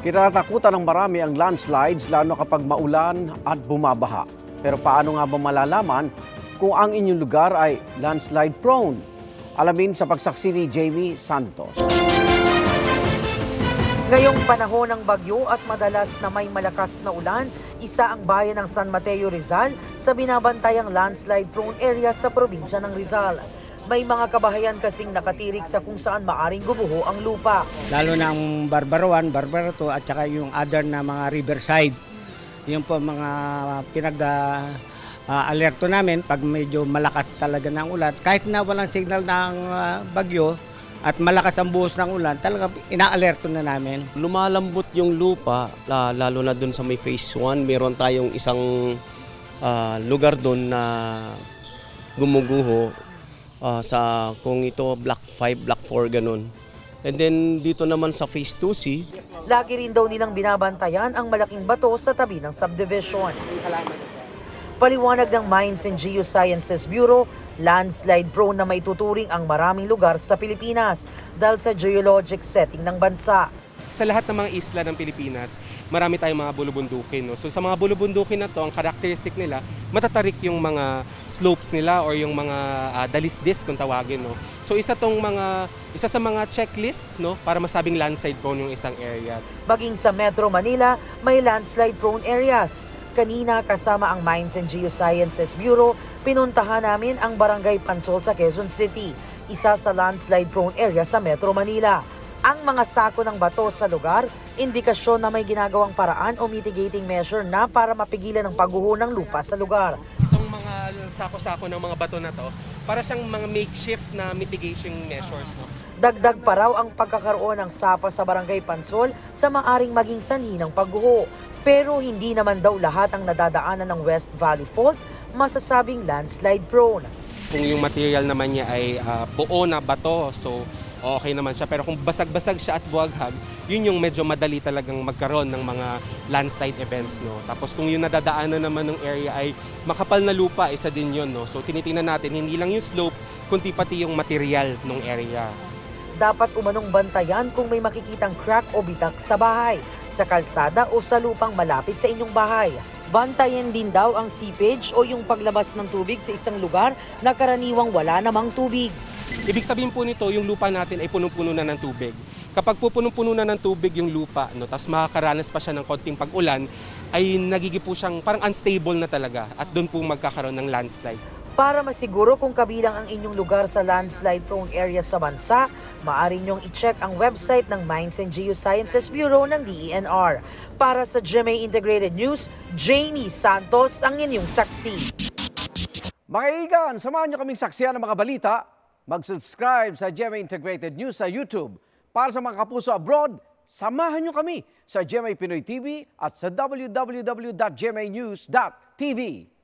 Kinatatakutan ng marami ang landslides lalo kapag maulan at bumabaha. Pero paano nga ba malalaman kung ang inyong lugar ay landslide prone? Alamin sa pagsaksi ni Jamie Santos. Ngayong panahon ng bagyo at madalas na may malakas na ulan, isa ang bayan ng San Mateo, Rizal sa binabantayang landslide-prone area sa probinsya ng Rizal. May mga kabahayan kasing nakatirik sa kung saan maaring gumuho ang lupa. Lalo ng Barbaro 1, Barbaro 2 at saka yung other na mga riverside. Yung po mga alerto namin pag medyo malakas talaga ng ulan. Kahit na walang signal ng bagyo, at malakas ang buhos ng ulan, talaga ina-alerto na namin. Lumalambot yung lupa, lalo na dun sa may phase 1. Meron tayong isang lugar dun na gumuguho sa kung ito block 5, block 4, ganun. And then dito naman sa phase 2C. Lagi rin daw nilang binabantayan ang malaking bato sa tabi ng subdivision. Paliwanag ng Mines and Geosciences Bureau, landslide prone na maituturing ang maraming lugar sa Pilipinas dahil sa geologic setting ng bansa. Sa lahat ng mga isla ng Pilipinas, marami tayong mga bulubundukin. No? So sa mga bulubundukin na to, ang characteristic nila, matatarik yung mga slopes nila or yung mga dalisdis kung tawagin. No? So isa sa mga checklist, no, para masabing landslide prone yung isang area. Maging sa Metro Manila, may landslide prone areas. Kanina kasama ang Mines and Geosciences Bureau, pinuntahan namin ang Barangay Pansol sa Quezon City, isa sa landslide prone area sa Metro Manila. Ang mga sako ng bato sa lugar, indikasyon na may ginagawang paraan o mitigating measure na para mapigilan ang pagguho ng lupa sa lugar. Itong mga sako-sako ng mga bato na to, para siyang mga makeshift na mitigation measures. No? Dagdag pa raw ang pagkakaroon ng sapa sa Barangay Pansol sa maaring maging sanhi ng pagguho. Pero hindi naman daw lahat ang nadadaanan ng West Valley Fault masasabing landslide prone. Kung yung material naman niya ay buo na bato, so okay naman siya. Pero kung basag-basag siya at buwaghag, yun yung medyo madali talagang magkaroon ng mga landslide events. No? Tapos kung yung nadadaanan naman ng area ay makapal na lupa, isa din yun. No? So tinitingnan natin, hindi lang yung slope, kundi pati yung material ng area. Dapat umanong bantayan kung may makikitang crack o bitak sa bahay, sa kalsada o sa lupang malapit sa inyong bahay. Bantayan din daw ang seepage o yung paglabas ng tubig sa isang lugar na karaniwang wala namang tubig. Ibig sabihin po nito, yung lupa natin ay punong-puno na ng tubig. Kapag punong-puno na ng tubig yung lupa, no, tapos makakaranas pa siya ng konting pag-ulan, ay nagiging po siyang parang unstable na talaga at doon po magkakaroon ng landslide. Para masiguro kung kabilang ang inyong lugar sa landslide-prone areas sa bansa, maaari niyong i-check ang website ng Mines and Geosciences Bureau ng DENR. Para sa GMA Integrated News, Jamie Santos ang inyong saksi. Mga kaibigan, samahan niyo kaming saksiyan ng mga balita. Mag-subscribe sa GMA Integrated News sa YouTube. Para sa mga kapuso abroad, samahan niyo kami sa GMA Pinoy TV at sa www.gmanews.tv.